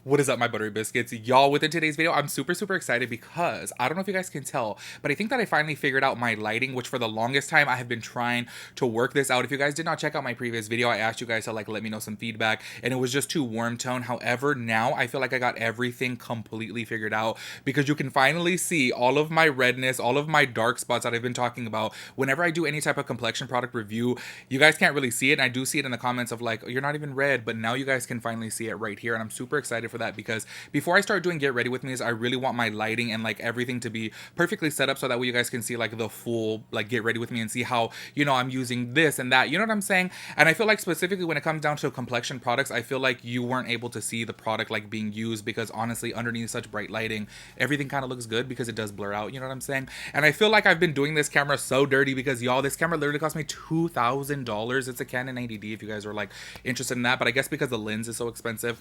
What is up, my buttery biscuits? Y'all, within today's video, I'm super excited because I don't know if you guys can tell, but I think that I finally figured out my lighting, which for the longest time I have been trying to work this out. If you guys did not check out my previous video, I asked you guys to like let me know some feedback and it was just too warm tone. However, now I feel like I got everything completely figured out because you can finally see all of my redness, all of my dark spots that I've been talking about. Whenever I do any type of complexion product review, you guys can't really see it. And I do see it in the comments of like, oh, you're not even red, but now you guys can finally see it right here. And I'm super excited for that because before I start doing get ready with me's, I really want my lighting and like everything to be perfectly set up so that way you guys can see like the full like get ready with me and see how, you know, I'm using this and that, you know what I'm saying? And I feel like specifically when it comes down to complexion products, I feel like you weren't able to see the product like being used because honestly underneath such bright lighting, everything kind of looks good because it does blur out, you know what I'm saying? And I feel like I've been doing this camera so dirty because y'all, this camera literally cost me $2,000. It's a Canon 80D if you guys are like interested in that, but I guess because the lens is so expensive,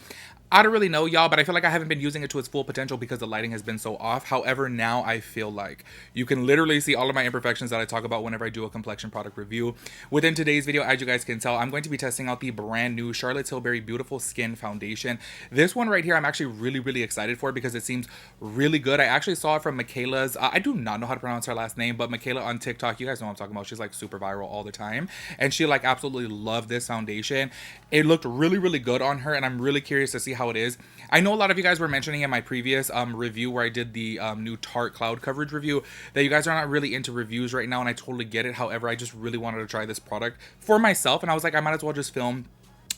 I don't really know, y'all, but I feel like I haven't been using it to its full potential because the lighting has been so off. However, now I feel like you can literally see all of my imperfections that I talk about whenever I do a complexion product review. Within today's video, as you guys can tell, I'm going to be testing out the brand new Charlotte Tilbury Beautiful Skin Foundation. This one right here, I'm actually really excited for because it seems really good. I actually saw it from Michaela's, I do not know how to pronounce her last name, but Michaela on TikTok, you guys know what I'm talking about. She's like super viral all the time. And she like absolutely loved this foundation. It looked really good on her and I'm really curious to see how it is. I know a lot of you guys were mentioning in my previous review where I did the new Tarte cloud coverage review that you guys are not really into reviews right now, and I totally get it. However, I just really wanted to try this product for myself and I was like, I might as well just film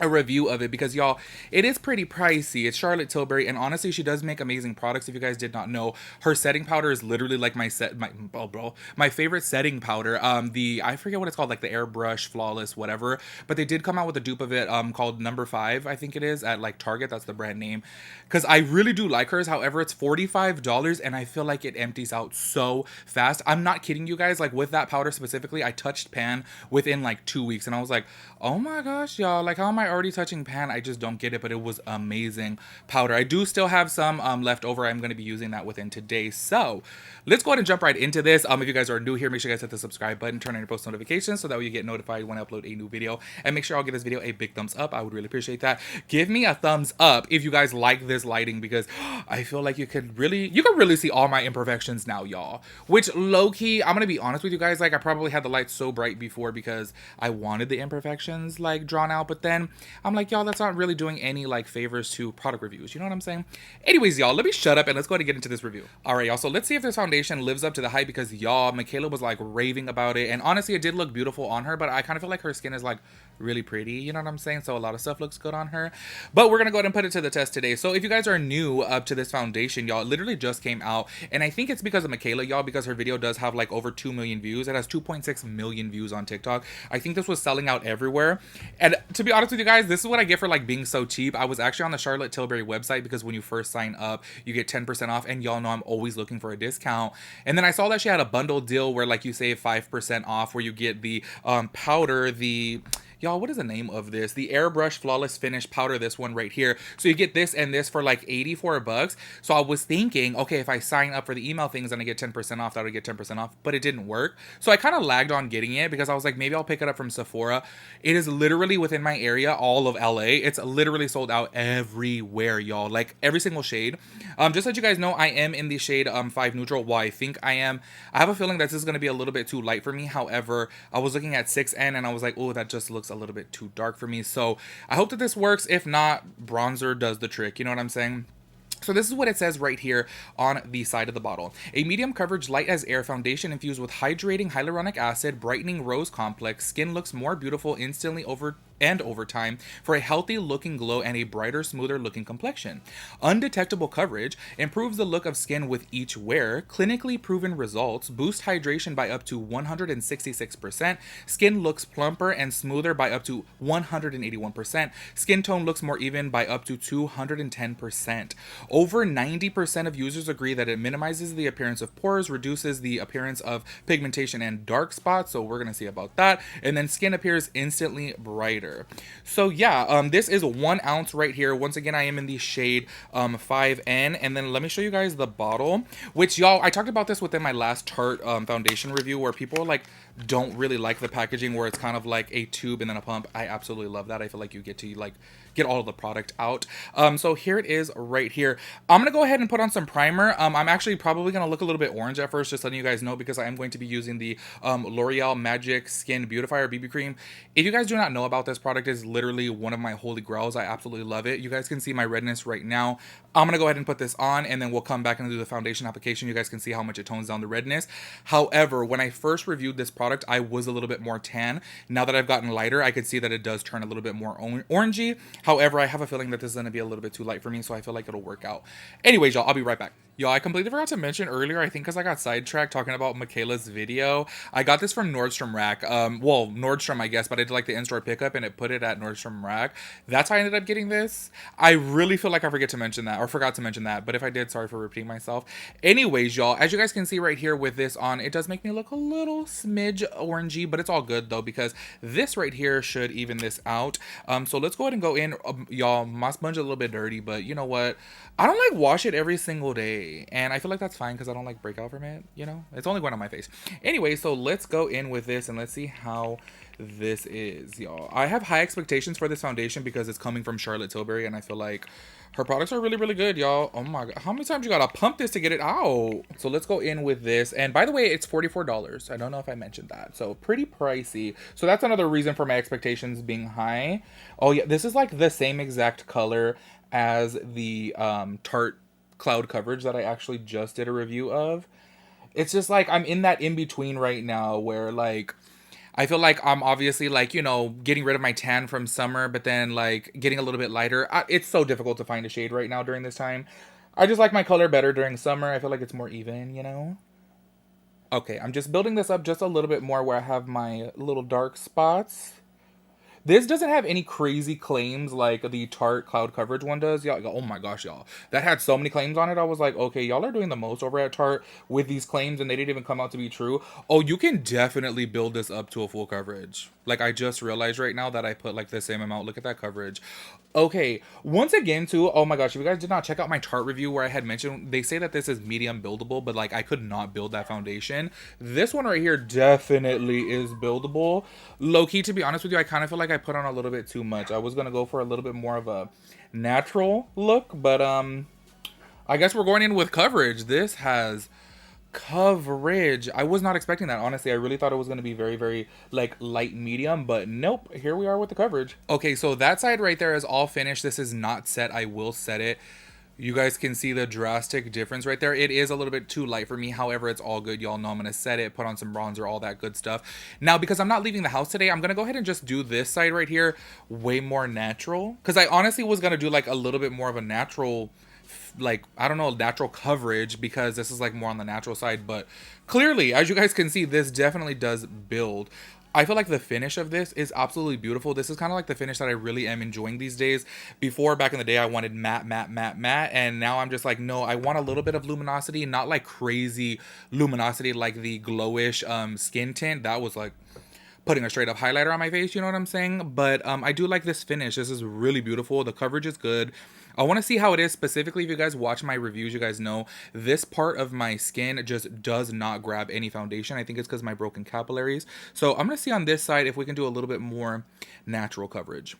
a review of it because y'all, it is pretty pricey. It's Charlotte Tilbury and honestly she does make amazing products. If you guys did not know, her setting powder is literally like my favorite setting powder. I forget what it's called, like the airbrush flawless whatever, but they did come out with a dupe of it called number 5, I think it is, at like Target. That's the brand name because I really do like hers. However, it's $45 and I feel like it empties out so fast. I'm not kidding you guys, like with that powder specifically, I touched pan within like 2 weeks and I was like, oh my gosh, y'all, like how am I already touching pan? I just don't get it, but it was amazing powder. I do still have some left over. I'm going to be using that within today. So let's go ahead and jump right into this. If you guys are new here, make sure you guys hit the subscribe button, turn on your post notifications so that way you get notified when I upload a new video, and make sure I'll give this video a big thumbs up. I would really appreciate that. Give me a thumbs up if you guys like this lighting because I feel like you can really see all my imperfections now, y'all, which low-key, I'm gonna be honest with you guys, like I probably had the light so bright before because I wanted the imperfections like drawn out, but then I'm like, y'all, that's not really doing any like favors to product reviews, you know what I'm saying? Anyways, y'all, let me shut up and let's go ahead and get into this review. All right, y'all, so let's see if this foundation lives up to the hype because y'all, Michaela was like raving about it and honestly it did look beautiful on her, but I kind of feel like her skin is like really pretty, you know what I'm saying? So a lot of stuff looks good on her, but we're gonna go ahead and put it to the test today. So if you guys are new up to this foundation, y'all, it literally just came out and I think it's because of Michaela, y'all, because her video does have like over 2 million views. It has 2.6 million views on TikTok. I think this was selling out everywhere, and to be honest with you guys, this is what I get for like being so cheap. I was actually on the Charlotte Tilbury website because when you first sign up you get 10% off, and y'all know I'm always looking for a discount. And then I saw that she had a bundle deal where like you save 5% off, where you get the powder, the y'all, what is the name of this? The Airbrush Flawless Finish Powder, this one right here. So you get this and this for like 84 bucks. So I was thinking, okay, if I sign up for the email things and I get 10% off, that would get 10% off, but it didn't work. So I kind of lagged on getting it because I was like, maybe I'll pick it up from Sephora. It is literally within my area, all of LA. It's literally sold out everywhere, y'all, like every single shade. Just so you guys know, I am in the shade 5 Neutral. Well, I think I am. I have a feeling that this is going to be a little bit too light for me. However, I was looking at 6N and I was like, oh, that just looks a little bit too dark for me. So I hope that this works. If not, bronzer does the trick, you know what I'm saying? So this is what it says right here on the side of the bottle. A medium coverage light as air foundation infused with hydrating hyaluronic acid, brightening rose complex. Skin looks more beautiful instantly over time for a healthy looking glow and a brighter, smoother looking complexion. Undetectable coverage improves the look of skin with each wear. Clinically proven results boost hydration by up to 166%. Skin looks plumper and smoother by up to 181%. Skin tone looks more even by up to 210%. Over 90% of users agree that it minimizes the appearance of pores, reduces the appearance of pigmentation and dark spots. So we're going to see about that. And then skin appears instantly brighter. So yeah, this is 1 ounce right here. Once again, I am in the shade 5N. And then let me show you guys the bottle, which y'all, I talked about this within my last Tarte foundation review where people like don't really like the packaging where it's kind of like a tube and then a pump. I absolutely love that. I feel like you get to like get all of the product out. So here it is right here. I'm gonna go ahead and put on some primer. I'm actually probably gonna look a little bit orange at first, just letting you guys know, because I am going to be using the L'Oreal Magic Skin Beautifier BB Cream. If you guys do not know about this product, it's literally one of my holy grails. I absolutely love it. You guys can see my redness right now. I'm gonna go ahead and put this on, and then we'll come back and do the foundation application. You guys can see how much it tones down the redness. However, when I first reviewed this product, I was a little bit more tan. Now that I've gotten lighter, I could see that it does turn a little bit more orangey. However, I have a feeling that this is gonna be a little bit too light for me, so I feel like it'll work out. Anyways, y'all, I'll be right back. Y'all, I completely forgot to mention earlier, I think because I got sidetracked talking about Michaela's video. I got this from Nordstrom Rack. Well, Nordstrom, I guess, but I did like the in-store pickup and it put it at Nordstrom Rack. That's how I ended up getting this. I really feel like I forgot to mention that, but if I did, sorry for repeating myself. Anyways, y'all, as you guys can see right here with this on, it does make me look a little smidge orangey, but it's all good though, because this right here should even this out. So let's go ahead and go in. Y'all, my sponge a little bit dirty, but you know what? I don't like wash it every single day, and I feel like that's fine because I don't like break out from it, you know? It's only going on my face. Anyway, so let's go in with this and let's see how this is, y'all. I have high expectations for this foundation because it's coming from Charlotte Tilbury, and I feel like her products are really, really good, y'all. Oh my god, how many times you gotta pump this to get it out? So let's go in with this, and by the way, it's $44. I don't know if I mentioned that, so pretty pricey. So that's another reason for my expectations being high. Oh yeah, this is like the same exact color as the Tarte Cloud Coverage that I actually just did a review of. It's just like I'm in that in between right now where like I feel like I'm obviously like, you know, getting rid of my tan from summer, but then like getting a little bit lighter. It's so difficult to find a shade right now during this time. I just like my color better during summer. I feel like it's more even, you know? Okay, I'm just building this up just a little bit more where I have my little dark spots. This doesn't have any crazy claims like the Tarte Cloud Coverage one does. Y'all, oh my gosh, y'all. That had so many claims on it. I was like, okay, y'all are doing the most over at Tarte with these claims, and they didn't even come out to be true. Oh, you can definitely build this up to a full coverage. Like, I just realized right now that I put like the same amount. Look at that coverage. Okay, once again, too, oh my gosh, if you guys did not check out my Tarte review where I had mentioned, they say that this is medium buildable, but like I could not build that foundation. This one right here definitely is buildable. Low key, to be honest with you, I kind of feel like I put on a little bit too much. I was gonna go for a little bit more of a natural look, but I guess we're going in with coverage. This has coverage. I was not expecting that, honestly. I really thought it was going to be very, very like light medium, but nope, here we are with the coverage. Okay, so that side right there is all finished. This is not set. I will set it. You guys can see the drastic difference right there. It is a little bit too light for me. However, it's all good. Y'all know I'm going to set it, put on some bronzer, all that good stuff. Now, because I'm not leaving the house today, I'm going to go ahead and just do this side right here way more natural. Because I honestly was going to do like a little bit more of a natural, like, I don't know, natural coverage, because this is like more on the natural side. But clearly, as you guys can see, this definitely does build. I feel like the finish of this is absolutely beautiful. This is kind of like the finish that I really am enjoying these days. Before, back in the day, I wanted matte, matte, matte, matte. And now I'm just like, no, I want a little bit of luminosity. Not like crazy luminosity like the glowish skin tint. That was like putting a straight up highlighter on my face, you know what I'm saying? But I do like this finish. This is really beautiful. The coverage is good. I want to see how it is specifically. If you guys watch my reviews, you guys know this part of my skin just does not grab any foundation. I think it's because of my broken capillaries. So I'm going to see on this side if we can do a little bit more natural coverage.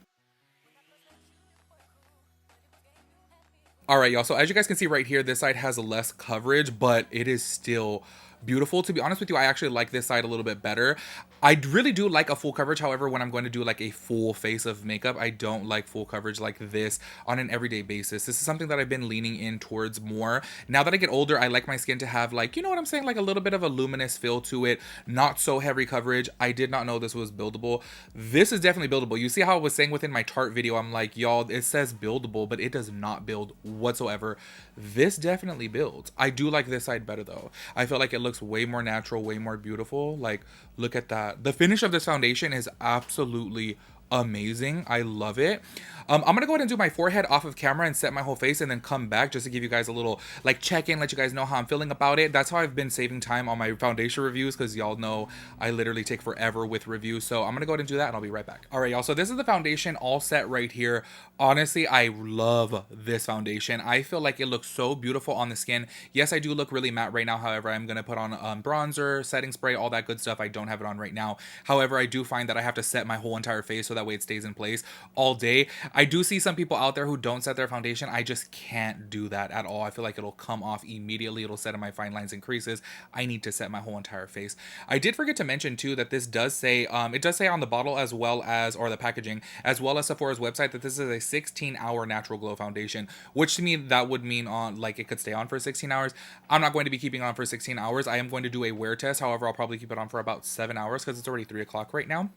All right, y'all. So as you guys can see right here, this side has less coverage, but it is still beautiful. To be honest with you, I actually like this side a little bit better. I really do like a full coverage. However, when I'm going to do like a full face of makeup, I don't like full coverage like this on an everyday basis. This is something that I've been leaning in towards more. Now that I get older, I like my skin to have like, you know what I'm saying? Like a little bit of a luminous feel to it. Not so heavy coverage. I did not know this was buildable. This is definitely buildable. You see how I was saying within my Tarte video, I'm like, y'all, it says buildable, but it does not build whatsoever. This definitely builds. I do like this side better though. I feel like it looks way more natural, way more beautiful. Like, look at that. The finish of this foundation is absolutely amazing. I love it. I'm gonna go ahead and do my forehead off of camera and set my whole face and then come back just to give you guys a little like check-in, let you guys know how I'm feeling about it. That's how I've been saving time on my foundation reviews, because y'all know I literally take forever with reviews. So I'm gonna go ahead and do that and I'll be right back. All right, y'all, so this is the foundation all set right here. Honestly, I love this foundation. I feel like it looks so beautiful on the skin. Yes, I do look really matte right now. However, I'm gonna put on bronzer, setting spray, all that good stuff. I don't have it on right now. However, I do find that I have to set my whole entire face so that that way it stays in place all day. I do see some people out there who don't set their foundation. I just can't do that at all. I feel like it'll come off immediately. It'll set in my fine lines and creases. I need to set my whole entire face. I did forget to mention too that this does say, it does say on the bottle as well as, or the packaging, as well as Sephora's website, that this is a 16-hour natural glow foundation, which to me, that would mean on, like, it could stay on for 16 hours. I'm not going to be keeping on for 16 hours. I am going to do a wear test. However, I'll probably keep it on for about 7 hours because it's already 3 o'clock right now.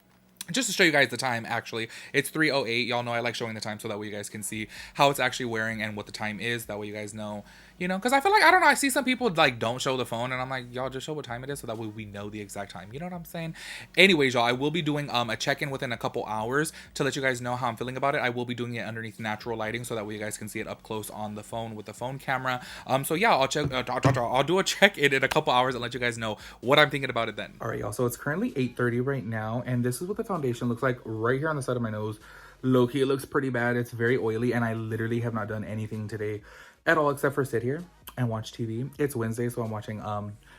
Just to show you guys the time, actually, it's 3:08. Y'all know I like showing the time so that way you guys can see how it's actually wearing and what the time is. That way you guys know, you know, because I feel like, I don't know, I see some people like don't show the phone and I'm like, y'all just show what time it is so that way we know the exact time. You know what I'm saying? Anyways, y'all, I will be doing a check-in within a couple hours to let you guys know how I'm feeling about it. I will be doing it underneath natural lighting so that way you guys can see it up close on the phone with the phone camera. So yeah, I'll check. I'll do a check-in in a couple hours and let you guys know what I'm thinking about it then. All right, y'all. So it's currently 8:30 right now, and this is what the foundation looks like right here on the side of my nose. Low-key, it looks pretty bad. It's very oily, and I literally have not done anything today at all except for sit here and watch TV. It's Wednesday, so I'm watching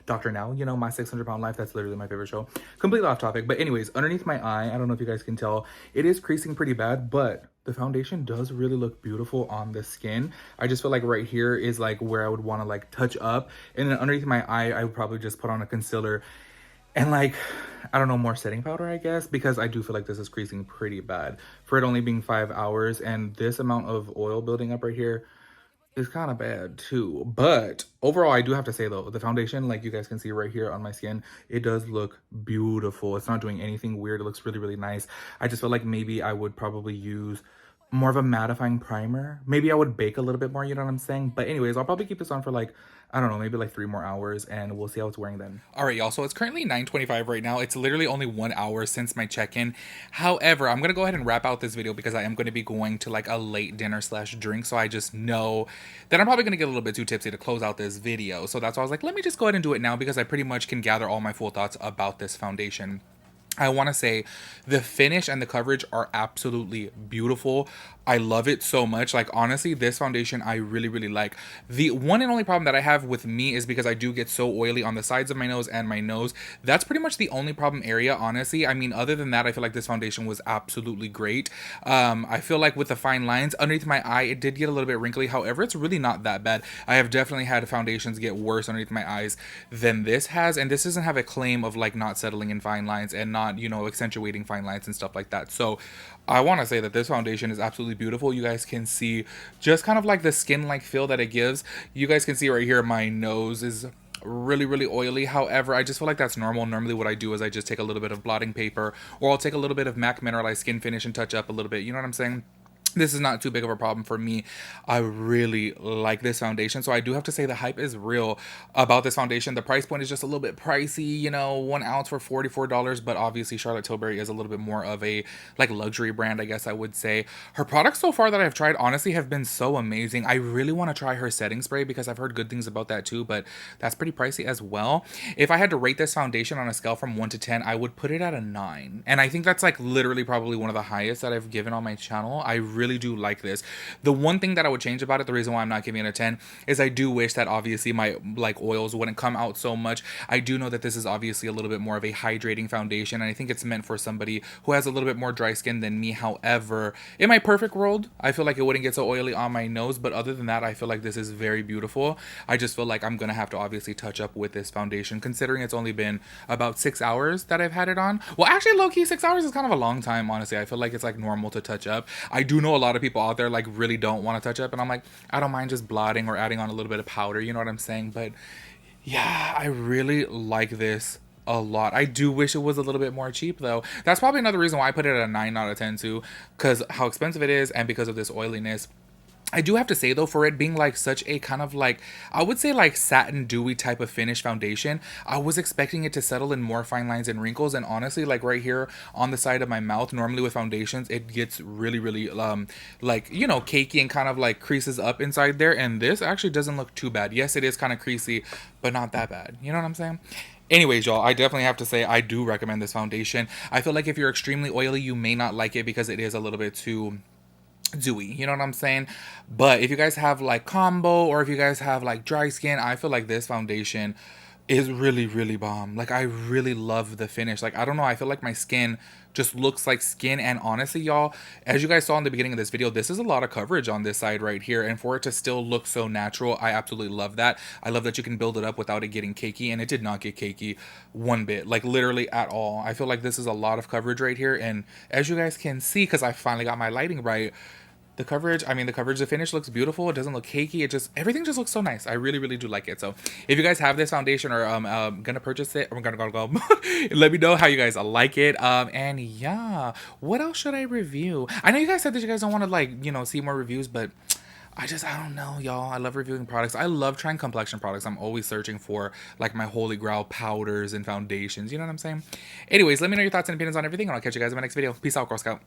Dr. Now, you know, My 600-Pound Life. That's literally my favorite show. Completely off topic, but anyways, underneath my eye, I don't know if you guys can tell, it is creasing pretty bad, but the foundation does really look beautiful on the skin. I just feel like right here is like where I would want to like touch up, and then underneath my eye, I would probably just put on a concealer and like, I don't know, more setting powder, I guess, because I do feel like this is creasing pretty bad for it only being 5 hours, and this amount of oil building up right here is kind of bad too. But overall, I do have to say though, the foundation, like you guys can see right here on my skin, it does look beautiful. It's not doing anything weird. It looks really, really nice. I just feel like maybe I would probably use more of a mattifying primer. Maybe I would bake a little bit more, you know what I'm saying? But anyways, I'll probably keep this on for like, I don't know, maybe like 3 more hours, and we'll see how it's wearing then. All right, y'all, so it's currently 9:25 right now. It's literally only 1 hour since my check-in. However, I'm gonna go ahead and wrap out this video because I am gonna be going to like a late dinner slash drink, so I just know that I'm probably gonna get a little bit too tipsy to close out this video. So that's why I was like, let me just go ahead and do it now because I pretty much can gather all my full thoughts about this foundation. I want to say the finish and the coverage are absolutely beautiful. I love it so much. Like, honestly, this foundation I really, really like. The one and only problem that I have with me is because I do get so oily on the sides of my nose and my nose. That's pretty much the only problem area, honestly. I mean, other than that, I feel like this foundation was absolutely great. I feel like with the fine lines underneath my eye, it did get a little bit wrinkly. However, it's really not that bad. I have definitely had foundations get worse underneath my eyes than this has. And this doesn't have a claim of like not settling in fine lines and not, you know, accentuating fine lines and stuff like that. So I want to say that this foundation is absolutely beautiful. You guys can see just kind of like the skin-like feel that it gives. You guys can see right here, my nose is really, really oily. However, I just feel like that's normal. Normally what I do is I just take a little bit of blotting paper, or I'll take a little bit of MAC Mineralized Skin Finish and touch up a little bit. You know what I'm saying? This is not too big of a problem for me. I really like this foundation. So I do have to say the hype is real about this foundation. The price point is just a little bit pricey, you know, 1 ounce for $44. But obviously Charlotte Tilbury is a little bit more of a like luxury brand, I guess I would say. Her products so far that I've tried honestly have been so amazing. I really want to try her setting spray because I've heard good things about that too, but that's pretty pricey as well. If I had to rate this foundation on a scale from 1 to 10, I would put it at a 9. And I think that's like literally probably one of the highest that I've given on my channel. I really do like this. The one thing that I would change about it, the reason why I'm not giving it a 10, is I do wish that obviously my like oils wouldn't come out so much. I do know that this is obviously a little bit more of a hydrating foundation, and I think it's meant for somebody who has a little bit more dry skin than me. However, in my perfect world, I feel like it wouldn't get so oily on my nose, but other than that, I feel like this is very beautiful. I just feel like I'm gonna have to obviously touch up with this foundation, considering it's only been about 6 hours that I've had it on. Well, actually, low-key, 6 hours is kind of a long time, honestly. I feel like it's like normal to touch up. I do know a lot of people out there like really don't want to touch up, and I'm like, I don't mind just blotting or adding on a little bit of powder, you know what I'm saying? But yeah, I really like this a lot. I do wish it was a little bit more cheap though. That's probably another reason why I put it at a 9 out of 10 too, because how expensive it is and because of this oiliness. I do have to say though, for it being like such a kind of like, I would say like satin dewy type of finish foundation, I was expecting it to settle in more fine lines and wrinkles. And honestly, like right here on the side of my mouth, normally with foundations, it gets really, really like, you know, cakey and kind of like creases up inside there. And this actually doesn't look too bad. Yes, it is kind of creasy, but not that bad. You know what I'm saying? Anyways, y'all, I definitely have to say I do recommend this foundation. I feel like if you're extremely oily, you may not like it because it is a little bit too dewy, you know what I'm saying? But if you guys have like combo, or if you guys have like dry skin, I feel like this foundation is really, really bomb. Like, I really love the finish. Like, I don't know, I feel like my skin just looks like skin. And honestly, y'all, as you guys saw in the beginning of this video, this is a lot of coverage on this side right here, and for it to still look so natural, I absolutely love that. I love that you can build it up without it getting cakey, and it did not get cakey one bit, like literally at all. I feel like this is a lot of coverage right here, and as you guys can see, because I finally got my lighting right, the coverage, I mean, the coverage, the finish looks beautiful. It doesn't look cakey. It just, everything just looks so nice. I really, really do like it. So if you guys have this foundation or gonna purchase it, I'm gonna go let me know how you guys like it. And yeah, what else should I review? I know you guys said that you guys don't want to, like, you know, see more reviews, but I don't know, y'all. I love reviewing products. I love trying complexion products. I'm always searching for, like, my holy grail powders and foundations. You know what I'm saying? Anyways, let me know your thoughts and opinions on everything, and I'll catch you guys in my next video. Peace out, Girl Scout.